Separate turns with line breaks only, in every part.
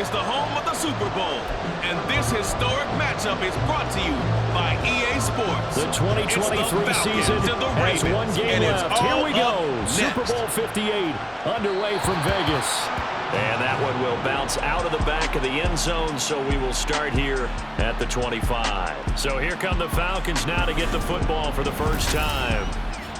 is the home of the Super Bowl, and this historic matchup is brought to you by EA Sports.
The 2023 season has one game left. Here we go. Super Bowl 58 underway from Vegas.
And that one will bounce out of the back of the end zone, so we will start here at the 25. So here come the Falcons now to get the football for the first time.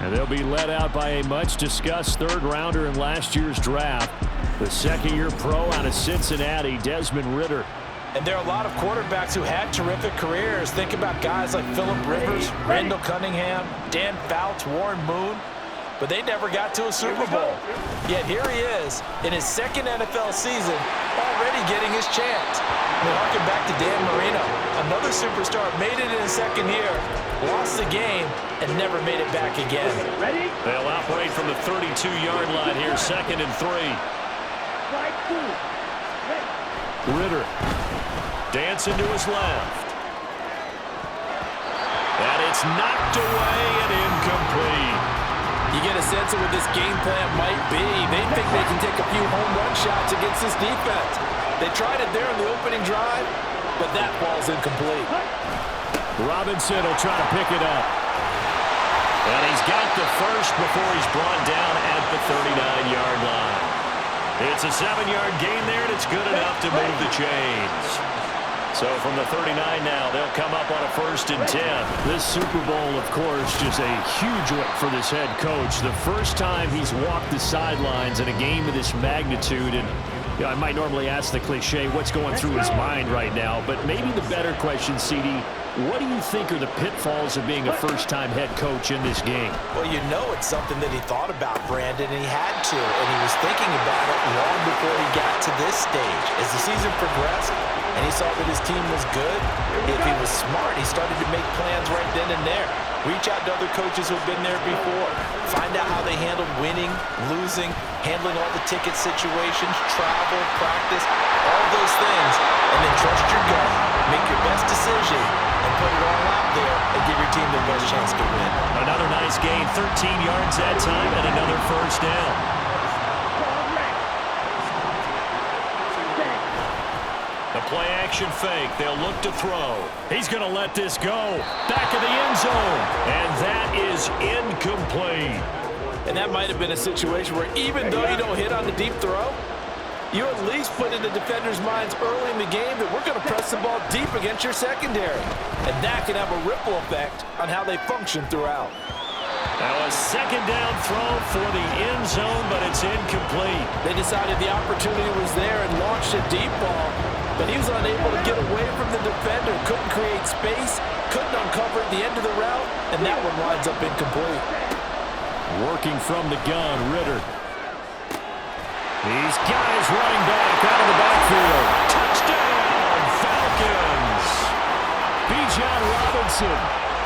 And they'll be led out by a much-discussed third-rounder in last year's draft, the second-year pro out of Cincinnati, Desmond Ridder.
And there are a lot of quarterbacks who had terrific careers. Think about guys like Phillip Rivers, Randall Cunningham, Dan Fouts, Warren Moon. But they never got to a Super Bowl. Yet here he is in his second NFL season, already getting his chance. And harken back to Dan Marino, another superstar, made it in his second year, lost the game, and never made it back again.
They'll operate from the 32-yard line here, 2nd and 3.
Ridder
dancing to his left. And it's knocked away and incomplete.
You get a sense of what this game plan might be. They think they can take a few home run shots against this defense. They tried it there in the opening drive, but that ball's incomplete.
Robinson will try to pick it up.
And he's got the first before he's brought down at the 39-yard line. It's a 7-yard gain there, and it's good enough to move the chains. So from the 39 now, they'll come up on a 1st and 10.
This Super Bowl, of course, just a huge one for this head coach. The first time he's walked the sidelines in a game of this magnitude. And you know, I might normally ask the cliche, what's going through his mind right now? But maybe the better question, CD, what do you think are the pitfalls of being a first-time head coach in this game?
Well, you know it's something that he thought about, Brandon, and he had to. And he was thinking about it long before he got to this stage. As the season progressed, and he saw that his team was good, if he was smart, he started to make plans right then and there. Reach out to other coaches who've been there before. Find out how they handled winning, losing, handling all the ticket situations, travel, practice, all those things. And then trust your gut, make your best decision, and put it all out there and give your team the best chance to win.
Another nice gain, 13 yards that time, and another 1st down. The play-action fake. They'll look to throw. He's going to let this go. Back of the end zone. And that is incomplete.
And that might have been a situation where even though you don't hit on the deep throw, you at least put in the defenders' minds early in the game that we're going to press the ball deep against your secondary. And that can have a ripple effect on how they function throughout.
Now a 2nd down throw for the end zone, but it's incomplete.
They decided the opportunity was there and launched a deep ball, but he was unable to get away from the defender, couldn't create space, couldn't uncover at the end of the route, and that one winds up incomplete.
Working from the gun, Ridder. These guys running back out of the backfield.
Touchdown, Falcons!
Bijan Robinson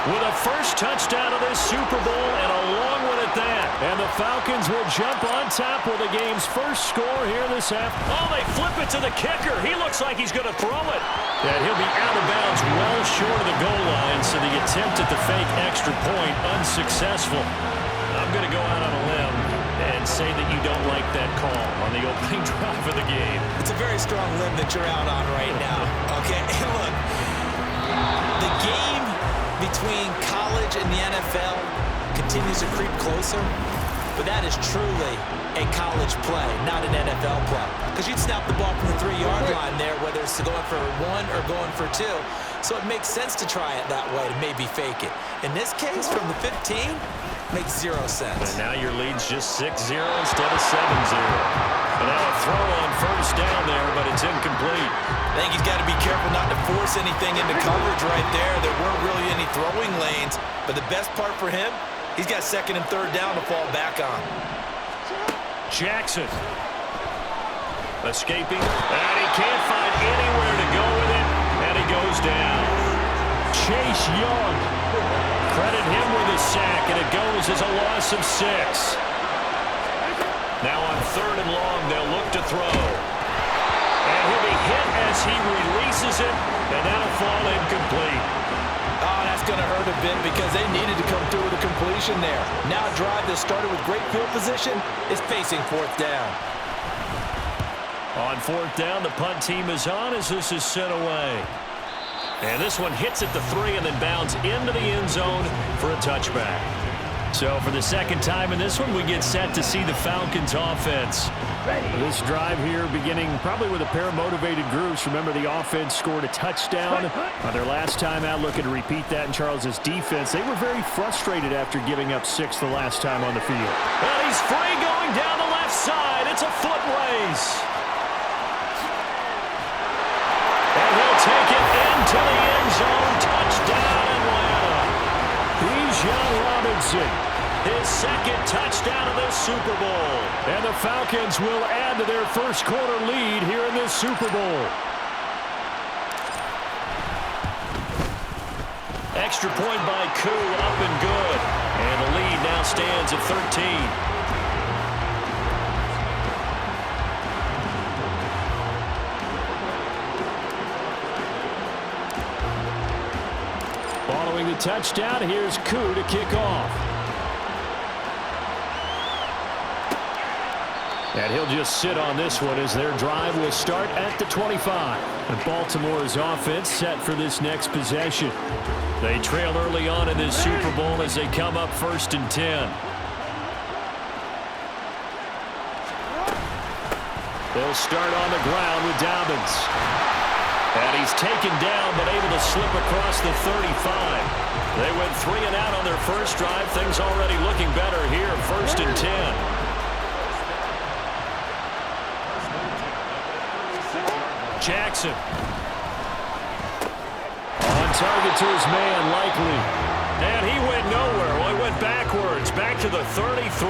with a first touchdown of this Super Bowl, and a long one at that.
And the Falcons will jump on top with the game's first score here this half.
Oh, they flip it to the kicker. He looks like he's going to throw it.
And he'll be out of bounds well short of the goal line, so the attempt at the fake extra point unsuccessful.
I'm going to go out on a limb and say that you don't like that call on the opening drive of the game.
It's a very strong limb that you're out on right now. Okay, look, the game between college and the NFL continues to creep closer, but that is truly a college play, not an NFL play. Because you'd snap the ball from the 3-yard line there, whether it's going for 1 or going for 2. So it makes sense to try it that way, to maybe fake it. In this case, from the 15, makes 0 sense.
And now your lead's just 6-0 instead of 7-0. And now a throw on 1st down there, but it's incomplete.
I think he's got to be careful not to force anything into coverage right there. There weren't really any throwing lanes, but the best part for him, he's got 2nd and 3rd down to fall back on.
Jackson escaping, and he can't find anywhere to go with it, and he goes down.
Chase Young.
Credit him with a sack, and it goes as a loss of 6. Now on 3rd and long, they'll look to throw. And he'll be hit as he releases it, and that'll fall incomplete.
Oh, that's going to hurt a bit because they needed to come through with a completion there. Now a drive that started with great field position is facing 4th down.
On fourth down, the punt team is on as this is sent away. And this one hits at the 3 and then bounds into the end zone for a touchback. So for the second time in this one, we get set to see the Falcons offense.
This drive here beginning probably with a pair of motivated groups. Remember, the offense scored a touchdown on their last time out. Looking to repeat that in Charles's defense. They were very frustrated after giving up 6 the last time on the field.
And he's free going down the left side. It's a foot race. And he'll take it into the end zone. Touchdown, Atlanta.
Bijan Robinson.
His second touchdown of this Super Bowl.
And the Falcons will add to their first quarter lead here in this Super Bowl.
Extra point by Koo, up and good. And the lead now stands at 13.
Following the touchdown, here's Koo to kick off. And he'll just sit on this one as their drive will start at the 25. And Baltimore's offense set for this next possession. They trail early on in this Super Bowl as they come up 1st and 10. They'll start on the ground with Dobbins. And he's taken down but able to slip across the 35. They went 3 and out on their first drive. Things already looking better here, 1st and 10. Jackson. On target to his man, Likely. And he went nowhere. Well, he went backwards, back to the 33.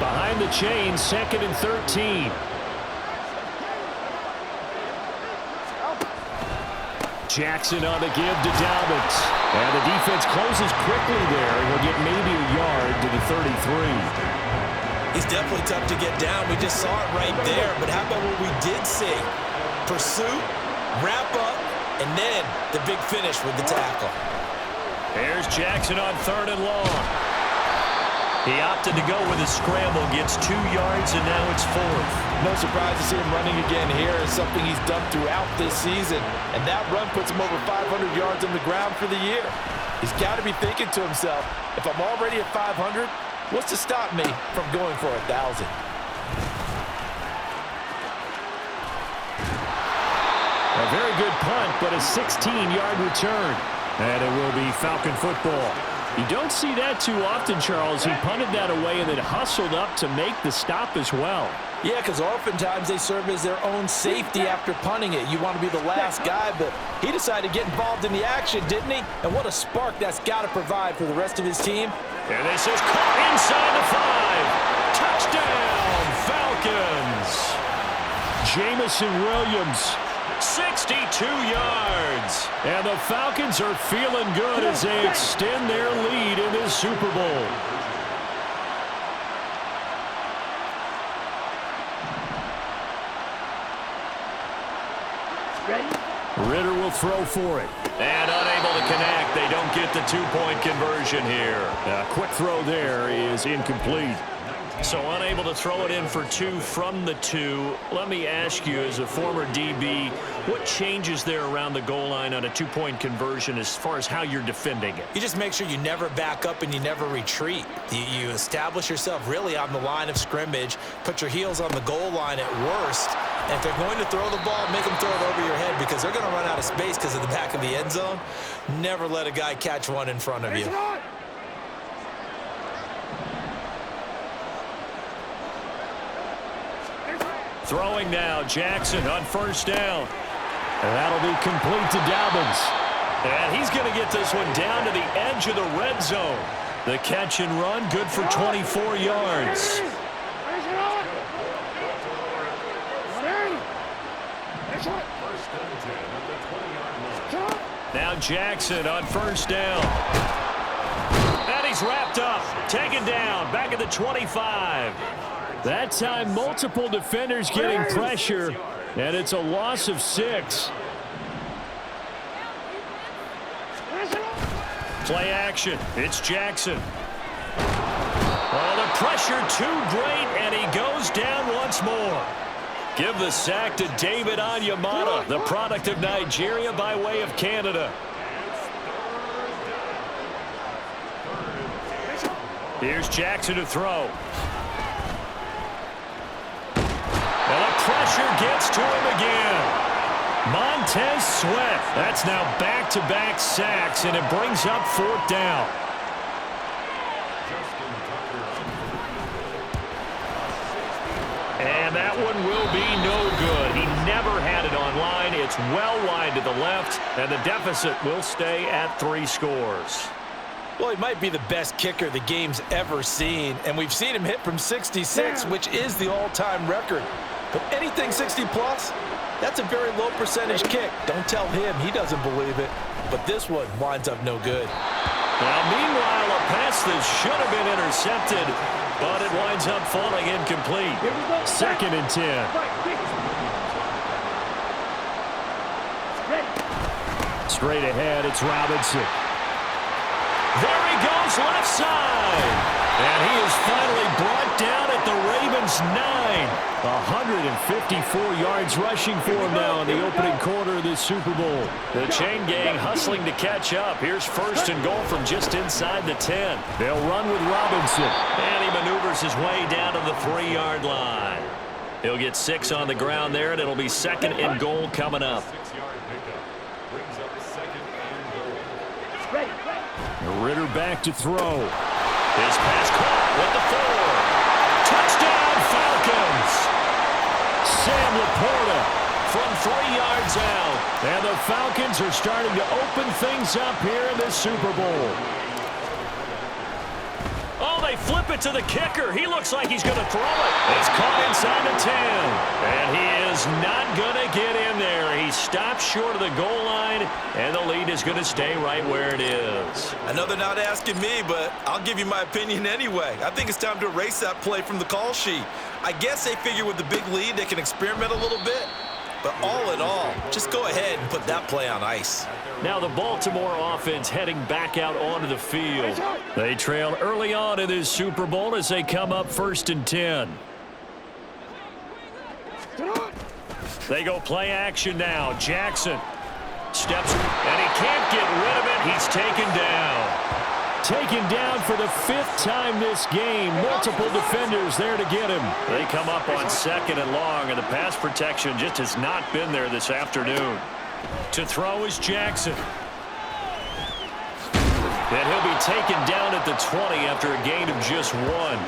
Behind the chain, 2nd and 13. Jackson on the give to Dobbins. And the defense closes quickly there. He'll get maybe a yard to the 33.
He's definitely tough to get down. We just saw it right there. But how about what we did see? Pursuit, wrap up, and then the big finish with the tackle.
There's Jackson on 3rd and long. He opted to go with a scramble, gets 2 yards, and now it's 4th.
No surprise to see him running again here. Is something he's done throughout this season. And that run puts him over 500 yards on the ground for the year. He's got to be thinking to himself, if I'm already at 500, what's to stop me from going for 1,000?
A very good punt, but a 16-yard return. And it will be Falcon football. You don't see that too often, Charles. He punted that away and then hustled up to make the stop as well.
Yeah, because oftentimes they serve as their own safety after punting it. You want to be the last guy, but he decided to get involved in the action, didn't he? And what a spark that's got to provide for the rest of his team.
And this is caught inside the 5. Touchdown, Falcons.
Jamison Williams.
62 yards.
And the Falcons are feeling good as they extend their lead in this Super Bowl. Ritter will throw for it.
And unable to connect. They don't get the 2-point conversion here.
A quick throw there is incomplete.
So unable to throw it in for 2 from the 2. Let me ask you, as a former DB, what changes there around the goal line on a 2-point conversion as far as how you're defending it?
You just make sure you never back up and you never retreat. You establish yourself really on the line of scrimmage, put your heels on the goal line at worst, and if they're going to throw the ball, make them throw it over your head because they're going to run out of space because of the back of the end zone. Never let a guy catch one in front of you.
Throwing now, Jackson on 1st down.
And that'll be complete to Dobbins.
And he's going to get this one down to the edge of the red zone. The catch and run, good for 24 yards. Now Jackson on 1st down. And he's wrapped up, taken down, back at the 25.
That time, multiple defenders getting pressure, and it's a loss of 6.
Play action. It's Jackson. Oh, the pressure too great, and he goes down once more. Give the sack to David Onyemata, the product of Nigeria by way of Canada. Here's Jackson to throw. And the pressure gets to him again. Montez Sweat. That's now back-to-back sacks, and it brings up 4th down. And that one will be no good. He never had it on line. It's well wide to the left, and the deficit will stay at 3 scores.
Well, he might be the best kicker the game's ever seen, and we've seen him hit from 66, which is the all-time record. But anything 60-plus, that's a very low percentage kick. Don't tell him he doesn't believe it. But this one winds up no good.
Now, meanwhile, a pass that should have been intercepted, but it winds up falling incomplete. 2nd and 10. Straight ahead, it's Robinson. There he goes, left side. And he is finally brought down at the Ravens' 9. 154 yards rushing for him now in the opening quarter of this Super Bowl. The chain gang hustling to catch up. Here's 1st and goal from just inside the 10. They'll run with Robinson. And he maneuvers his way down to the 3-yard line. He'll get 6 on the ground there, and it'll be 2nd and goal coming up. Ritter back to throw. His pass caught with the 4. Touchdown, Falcons! Sam Laporta from 3 yards out. And the Falcons are starting to open things up here in this Super Bowl. Oh, they flip it to the kicker. He looks like he's going to throw it. It's caught inside the 10. And he is not going to get in there. He stops short of the goal line, and the lead is going to stay right where it is.
I know they're not asking me, but I'll give you my opinion anyway. I think it's time to erase that play from the call sheet. I guess they figure with the big lead they can experiment a little bit. But all in all, just go ahead and put that play on ice.
Now the Baltimore offense heading back out onto the field. They trail early on in this Super Bowl as they come up 1st and 10. They go play action now. Jackson steps, and he can't get rid of it. He's taken down. Taken down for the 5th time this game. Multiple defenders there to get him. They come up on 2nd and long, and the pass protection just has not been there this afternoon. To throw is Jackson. And he'll be taken down at the 20 after a gain of just 1.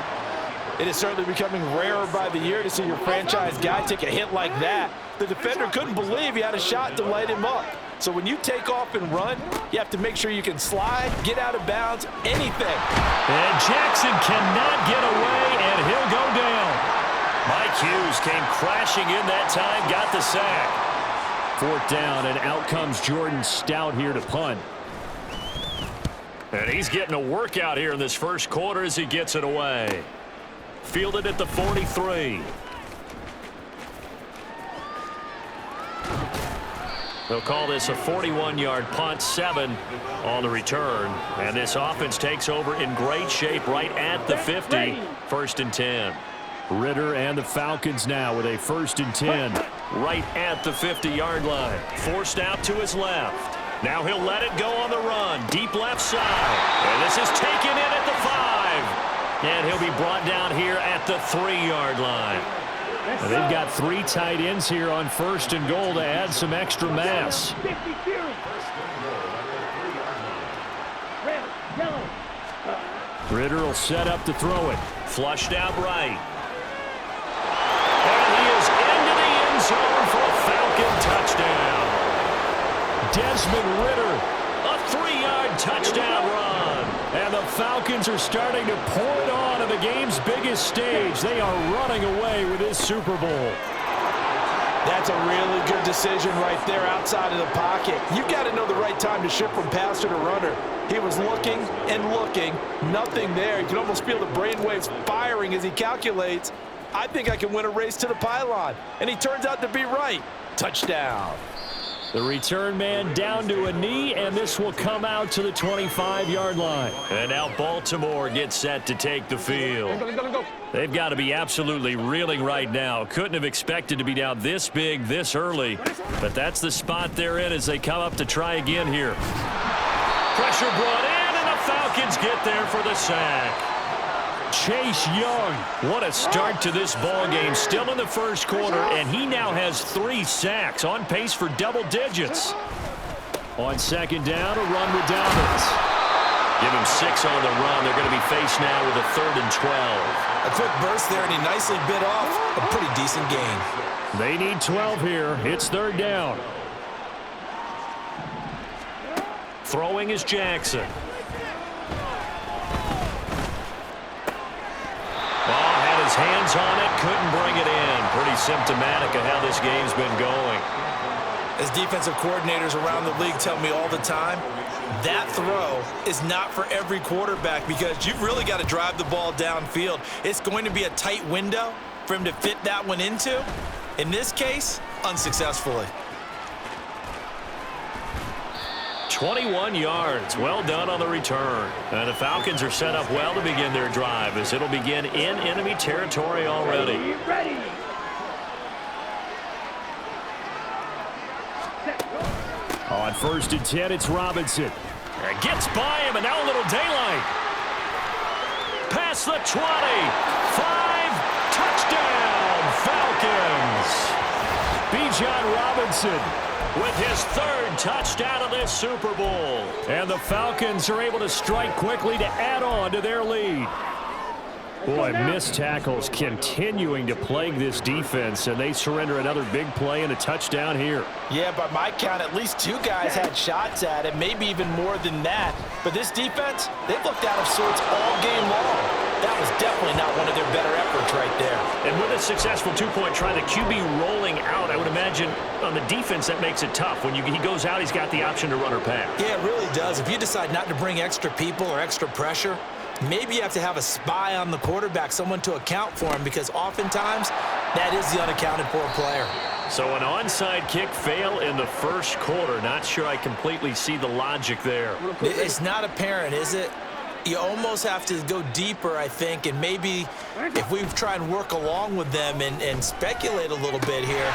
It is certainly becoming rarer by the year to see your franchise guy take a hit like that. The defender couldn't believe he had a shot to light him up. So when you take off and run, you have to make sure you can slide, get out of bounds, anything.
And Jackson cannot get away, and he'll go down. Mike Hughes came crashing in that time, got the sack. 4th down, and out comes Jordan Stout here to punt. And he's getting a workout here in this first quarter as he gets it away. Fielded at the 43. They'll call this a 41-yard punt, 7 on the return. And this offense takes over in great shape right at the 50. 1st and 10. Ritter and the Falcons now with a 1st and 10. Right at the 50-yard line. Forced out to his left. Now he'll let it go on the run. Deep left side. And this is taken in at the 5. And he'll be brought down here at the 3-yard line. And they've got 3 tight ends here on 1st and goal to add some extra mass. Ritter will set up to throw it. Flushed out right. And he is into the end zone for a Falcon touchdown. Desmond Ritter, a 3-yard touchdown run. And the Falcons are starting to pour it on the game's biggest stage. They are running away with this Super Bowl.
That's a really good decision right there outside of the pocket. You've got to know the right time to shift from passer to runner. He was looking and looking, nothing there. You can almost feel the brainwaves firing as he calculates, I think I can win a race to the pylon. And he turns out to be right. Touchdown.
The return man down to a knee, and this will come out to the 25-yard line.
And now Baltimore gets set to take the field. They've got to be absolutely reeling right now. Couldn't have expected to be down this big this early, but that's the spot they're in as they come up to try again here. Pressure brought in, and the Falcons get there for the sack.
Chase Young.
What a start to this ball game. Still in the first quarter, and he now has 3 sacks, on pace for double digits.
On second down, a run with Dobbins.
Give him 6 on the run. They're going to be faced now with a 3rd and 12.
A quick burst there, and he nicely bit off a pretty decent gain.
They need 12 here. It's 3rd down.
Throwing is Jackson. His hands on it, couldn't bring it in. Pretty symptomatic of how this game's been going.
As defensive coordinators around the league tell me all the time, that throw is not for every quarterback because you've really got to drive the ball downfield. It's going to be a tight window for him to fit that one into. In this case, unsuccessfully.
21 yards. Well done on the return. And the Falcons are set up well to begin their drive as it'll begin in enemy territory already.
On 1st and 10, it's Robinson.
And gets by him, and now a little daylight. Past the 20. 5. Touchdown, Falcons.
Bijan Robinson
with his 3rd touchdown of this Super Bowl.
And the Falcons are able to strike quickly to add on to their lead. Boy, missed tackles continuing to plague this defense, and they surrender another big play and a touchdown here.
Yeah, by my count, at least 2 guys had shots at it, maybe even more than that. But this defense, they've looked out of sorts all game long. That was definitely not one of their better efforts right there.
And with a successful 2-point try, the QB rolling out, I would imagine on the defense that makes it tough. When he goes out, he's got the option to run or pass.
Yeah, it really does. If you decide not to bring extra people or extra pressure, maybe you have to have a spy on the quarterback, someone to account for him, because oftentimes that is the unaccounted for player.
So an onside kick fail in the first quarter. Not sure I completely see the logic there.
It's not apparent, is it? You almost have to go deeper, I think, and maybe if we try and work along with them and speculate a little bit here,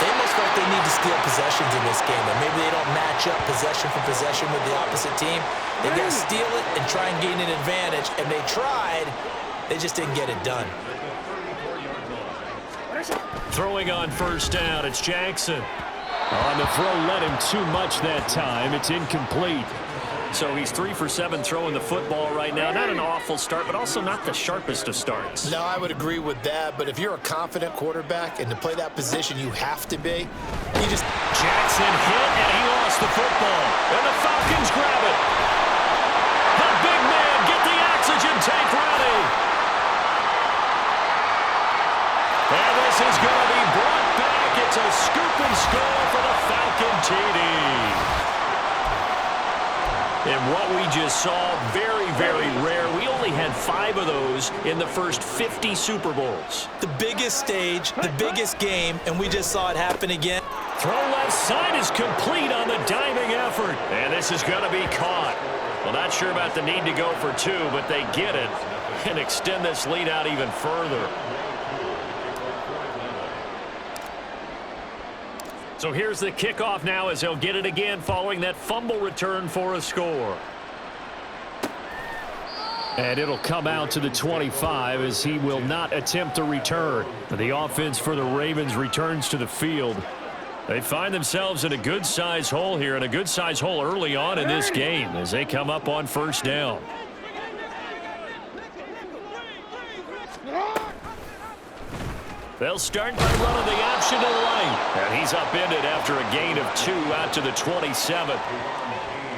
they almost like they need to steal possessions in this game, and maybe they don't match up possession for possession with the opposite team. They got to steal it and try and gain an advantage, and they tried, they just didn't get it done.
Throwing on 1st down, it's Jackson.
On the throw, led him too much that time. It's incomplete.
So he's 3 for 7 throwing the football right now. Not an awful start, but also not the sharpest of starts.
No, I would agree with that, but if you're a confident quarterback and to play that position, you have to be.
Jackson hit, and he lost the football. And the Falcons grab it. The big man, get the oxygen tank ready. And this is going to be brought back. It's a scoop and score for the Falcon TD. And what we just saw, very, very rare. We only had 5 of those in the first 50 Super Bowls.
The biggest stage, the biggest game, and we just saw it happen again.
Throw left side is complete on the diving effort. And this is going to be caught. Well, not sure about the need to go for 2, but they get it and extend this lead out even further. So here's the kickoff now as they'll get it again following that fumble return for a score.
And it'll come out to the 25 as he will not attempt a return. The offense for the Ravens returns to the field. They find themselves in a good-sized hole here, and a good-sized hole early on in this game as they come up on 1st down. They'll start by running the option to the right. And he's upended after a gain of 2 out to the 27.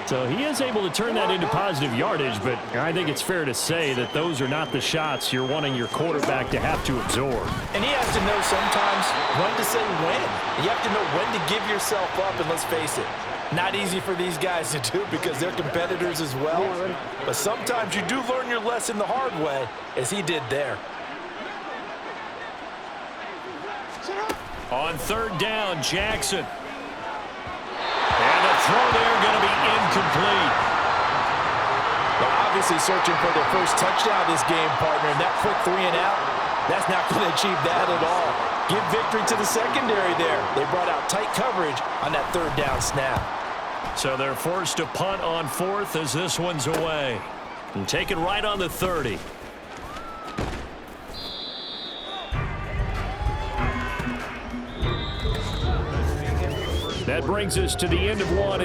So he is able to turn that into positive yardage, but I think it's fair to say that those are not the shots you're wanting your quarterback to have to absorb.
And he has to know sometimes when to say when. You have to know when to give yourself up, and let's face it, not easy for these guys to do because they're competitors as well. But sometimes you do learn your lesson the hard way, as he did there.
On 3rd down, Jackson. throw there going to be incomplete.
They're obviously searching for their first touchdown this game, partner, and that quick 3 and out, that's not going to achieve that at all. Give victory to the secondary there. They brought out tight coverage on that 3rd down snap.
So they're forced to punt on 4th as this one's away. And take it right on the 30.
That brings us to the end of one.